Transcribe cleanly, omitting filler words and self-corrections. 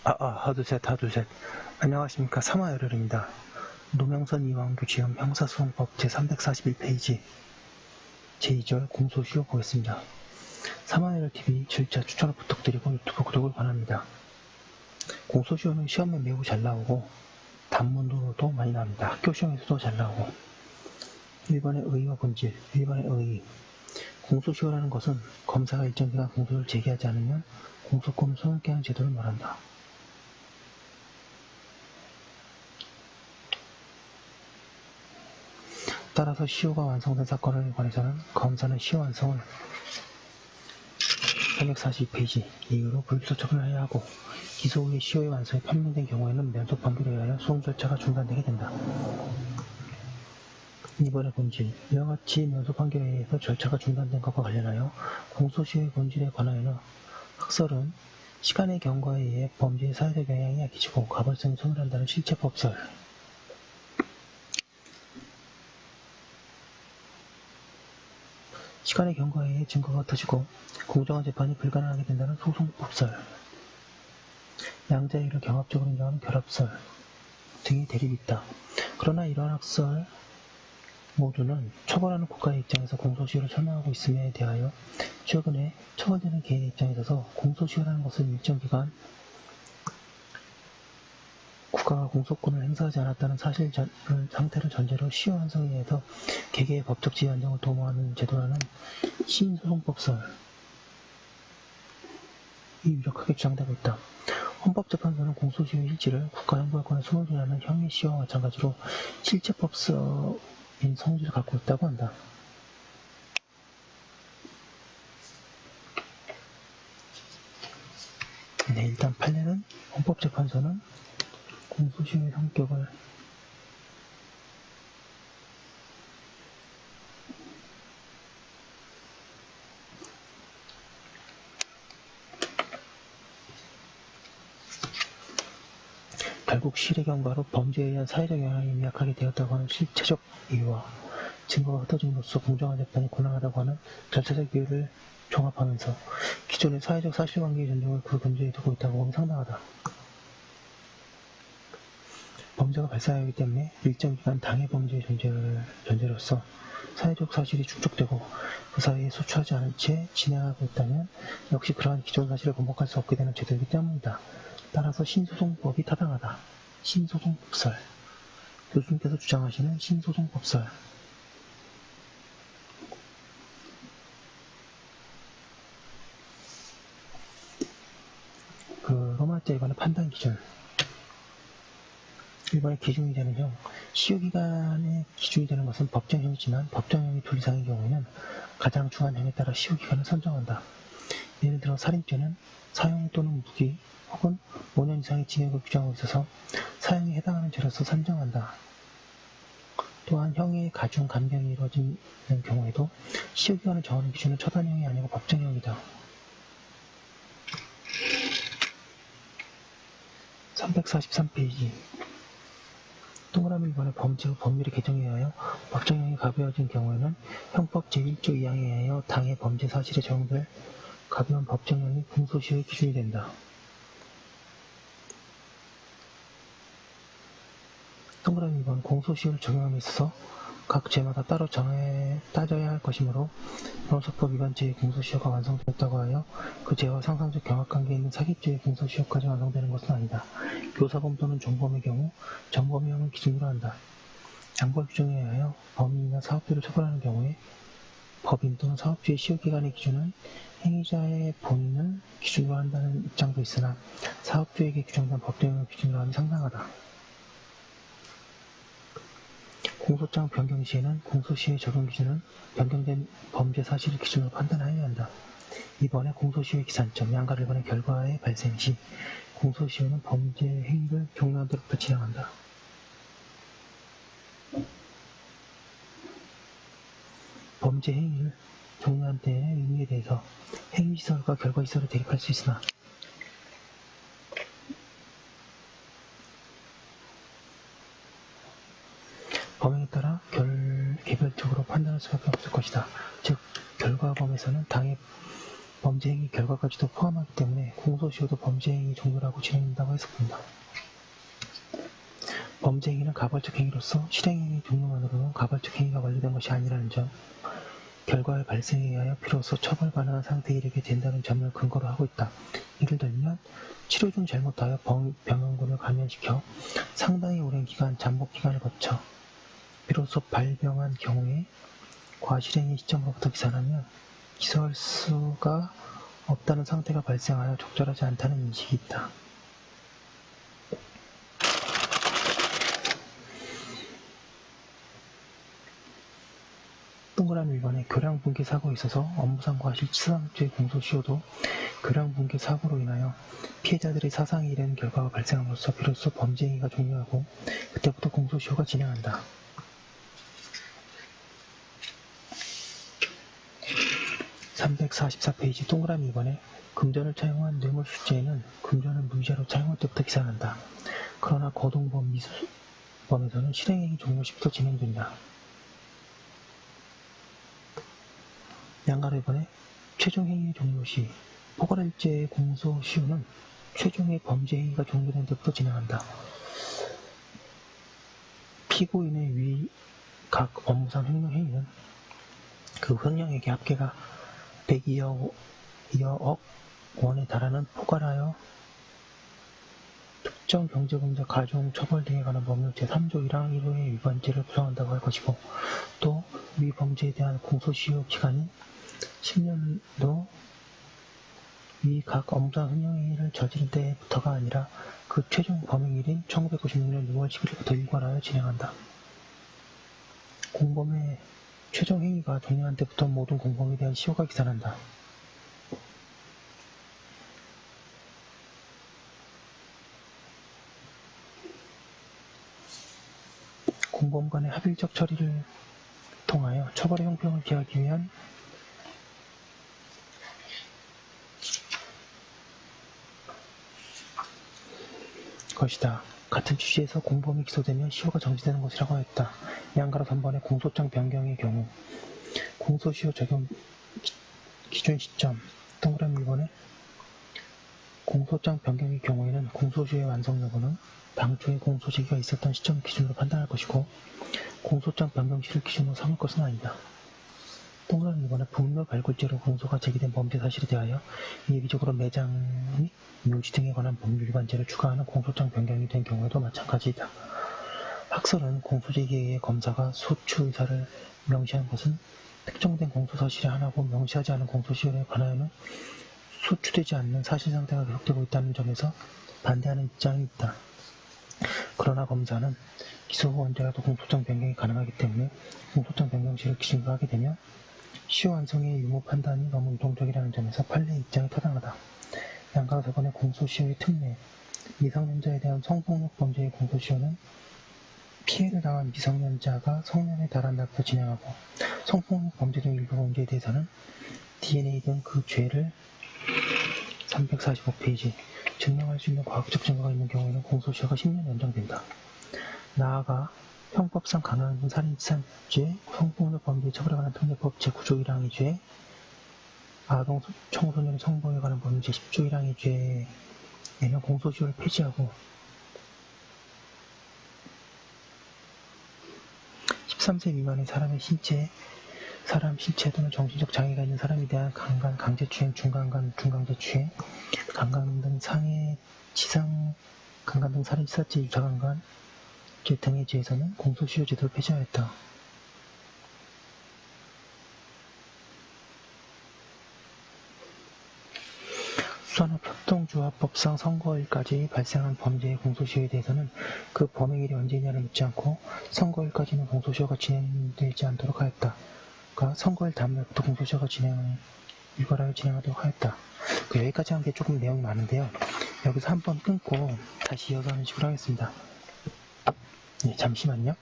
하두셋. 안녕하십니까. 사마열혈입니다. 노명선 이왕규 지형 형사소송법 제341페이지 제2절 공소시효 보겠습니다. 사마열혈TV 질차 추천을 부탁드리고 유튜브 구독을 권합니다. 공소시효는 시험에 매우 잘 나오고 단문으로도 많이 나옵니다. 학교 시험에서도 잘 나오고 1번의 의의와 본질, 1번의 의의. 공소시효라는 것은 검사가 일정 기간 공소를 제기하지 않으면 공소권을 손해게 하는 제도를 말한다. 따라서 시효가 완성된 사건에 관해서는 검사는 시효 완성을 342페이지 이유로 불기소 처분을 해야 하고 기소 후에 시효의 완성이 판명된 경우에는 면소 판결에 의하여 소송 절차가 중단되게 된다. 2번의 본질. 이와 같이 면소 판결에 의해서 절차가 중단된 것과 관련하여 공소시효의 본질에 관하여는 학설은 시간의 경과에 의해 범죄의 사회적 영향이 약해지고 가벌성이 소멸한다는 실체법설, 시간의 경과에 의해 증거가 흩어지고 공정한 재판이 불가능하게 된다는 소송법설, 양자의를 경합적으로 인정하는 결합설 등의 대립이 있다. 그러나 이러한 학설 모두는 처벌하는 국가의 입장에서 공소시효를 설명하고 있음에 대하여 최근에 처벌되는 개인의 입장에 있어서 공소시효라는 것은 일정 기간 국가가 공소권을 행사하지 않았다는 상태를 전제로 시효 완성에 의해서 개개의 법적 지위 안정을 도모하는 제도라는 시민소송법설이 유력하게 주장되고 있다. 헌법재판소는 공소시효의 실질을 국가행정권의 소멸이라는 형의 시효와 마찬가지로 실체법서인 성질을 갖고 있다고 한다. 네, 일단 판례는 헌법재판소는 공소시효의 성격을 결국 실의 경과로 범죄에 의한 사회적 영향이 미약하게 되었다고 하는 실체적 이유와 증거가 흩어짐으로써 공정한 재판이 곤란하다고 하는 절차적 이유를 종합하면서 기존의 사회적 사실관계의 존중을 그 근저에 두고 있다고 보면 상당하다. 범죄가 발생하기 때문에 일정 기간 당해 범죄의 존재로서 사회적 사실이 축적되고 그 사이에 소추하지 않은 채 진행하고 있다면 역시 그러한 기존 사실을 번복할 수 없게 되는 제도이기 때문이다. 따라서 신소송법이 타당하다. 신소송법설. 교수님께서 주장하시는 신소송법설. 로마자 2번의 판단 기준. 1번의 기준이 되는 형. 시효기간의 기준이 되는 것은 법정형이지만 법정형이 둘 이상의 경우에는 가장 중한 형에 따라 시효기간을 선정한다. 예를 들어 살인죄는 사형 또는 무기 혹은 5년 이상의 징역을 규정하고 있어서 사형에 해당하는 죄로서 산정한다. 또한 형의 가중 감경이 이루어지는 경우에도 시효기간을 정하는 기준은 처단형이 아니고 법정형이다. 343페이지 동그라미 1번의 범죄 후 법률의 개정에 의하여 법정형이 가벼워진 경우에는 형법 제1조 2항에 의하여 당해 범죄 사실에 적용될 가벼운 법정형이 공소시효의 기준이 된다. 동그라미 2번 공소시효를 적용함에 있어서 각 죄마다 따로 따져야 할 것이므로 형사법 위반 죄의 공소시효가 완성되었다고 하여 그 죄와 상상적 경합관계에 있는 사기죄의 공소시효까지 완성되는 것은 아니다. 교사범 또는 종범의 경우 정범형을 기준으로 한다. 양벌 규정에 의하여 범인이나 사업주를 처벌하는 경우에 법인 또는 사업주의 시효기간의 기준은 행위자의 본인을 기준으로 한다는 입장도 있으나 사업주에게 규정된 법정형을 기준으로 함이 상당하다. 공소장 변경 시에는 공소시효의 적용 기준은 변경된 범죄 사실을 기준으로 판단하여야 한다. 2번의 공소시효의 기산점, 양가 1번의 결과의 발생 시 공소시효는 범죄 행위를 종료한 때로부터 진행한다. 범죄 행위를 종료한 때의 의미에 대해서 행위시설과 결과시설을 대립할 수 있으나 범행에 따라 개별적으로 판단할 수밖에 없을 것이다. 즉 결과범에서는 당해 범죄행위 결과까지도 포함하기 때문에 공소시효도 범죄행위 종료라고 진행된다고 했습니다. 범죄행위는 가벌적 행위로서 실행행위 종료만으로는 가벌적 행위가 완료된 것이 아니라는 점, 결과의 발생에 의하여 비로소 처벌 가능한 상태에 이르게 된다는 점을 근거로 하고 있다. 예를 들면 치료 중 잘못하여 병원군을 감염시켜 상당히 오랜 기간 잠복 기간을 거쳐 비로소 발병한 경우에 과실행위 시점으로부터 기산하면 기소할 수가 없다는 상태가 발생하여 적절하지 않다는 인식이 있다. 동그라미 1번에 교량분개 사고에 있어서 업무상 과실치사罪공소시효도 교량분개 사고로 인하여 피해자들의 사상이 이르는 결과가 발생함으로써 비로소 범죄행위가 종료하고 그때부터 공소시효가 진행한다. 344페이지 동그라미 2번에 금전을 차용한 뇌물수재에는 금전을 무이자로 차용할 때부터 기산한다. 그러나 거동범 미수범에서는 실행행위 종료 시부터 진행된다. 양가로 1번에 최종행위 종료 시 포괄일죄의 공소시효는 최종의 범죄행위가 종료된 때부터 진행한다. 피고인의 위 각 업무상 횡령행위는 그 횡령액의 합계가 102억 원에 달하는 포괄하여 특정 경제공작 가중 처벌 등에 관한 법률 제3조 1항 1호의 위반죄를 구성한다고 할 것이고, 또 위 범죄에 대한 공소시효 기간인 10년도 위 각 업무상 횡령행위를 저지른 때부터가 아니라 그 최종 범행일인 1996년 6월 10일부터 일관하여 진행한다. 공범의 최종 행위가 종료한 때부터 모든 공범에 대한 시효가 기산한다. 공범 간의 합의적 처리를 통하여 처벌의 형평을 기하기 위한 것이다. 같은 취지에서 공범이 기소되면 시효가 정지되는 것이라고 하였다. 양가로 3번의 공소장 변경의 경우 공소시효 적용 기준 시점 동그라미 1번에 공소장 변경의 경우에는 공소시효의 완성 여부는 당초에 공소시기가 있었던 시점을 기준으로 판단할 것이고 공소장 변경 시를 기준으로 삼을 것은 아니다. 동그라미 2번에 분묘 발굴죄로 공소가 제기된 범죄 사실에 대하여 예비적으로 매장 및 묘지 등에 관한 법률 위반죄를 추가하는 공소장 변경이 된 경우에도 마찬가지이다. 학설은 공소제기에 의해 검사가 소추 의사를 명시한 것은 특정된 공소사실의 하나고 명시하지 않은 공소시효에 관하여는 소추되지 않는 사실상태가 계속되고 있다는 점에서 반대하는 입장이 있다. 그러나 검사는 기소 후 언제라도 공소장 변경이 가능하기 때문에 공소장 변경 시를 기준으로 하게 되면 시효 완성의 유무 판단이 너무 유동적이라는 점에서 판례의 입장이 타당하다. 양가 4번의 공소시효의 특례 미성년자에 대한 성폭력 범죄의 공소시효는 피해를 당한 미성년자가 성년에 달한 날부터 진행하고 성폭력 범죄 등 일부 범죄에 대해서는 DNA 등 그 죄를 345페이지 증명할 수 있는 과학적 증거가 있는 경우에는 공소시효가 10년 연장된다. 나아가 형법상 가능한 살인치사죄, 성폭력 범죄 처벌에 관한 특례법 제9조 1항의 죄, 아동 청소년 성범에 관한 법률 제10조 1항의 죄에는 공소시효를 폐지하고 13세 미만의 사람 신체 또는 정신적 장애가 있는 사람에 대한 강간, 강제추행, 중간간, 중강제추행, 강간 등 상해, 치상, 강간 등 살인치사죄, 유사강간 죄 등의 죄에서는 공소시효 제도를 폐지하였다. 수산업협동조합법상 선거일까지 발생한 범죄의 공소시효에 대해서는 그 범행일이 언제냐를 묻지 않고 선거일까지는 공소시효가 진행되지 않도록 하였다. 선거일 다음날부터 공소시효가 일괄하여 진행하도록 하였다. 여기까지 한 게 조금 내용이 많은데요. 여기서 한번 끊고 다시 이어서 하는 식으로 하겠습니다. 네, 잠시만요.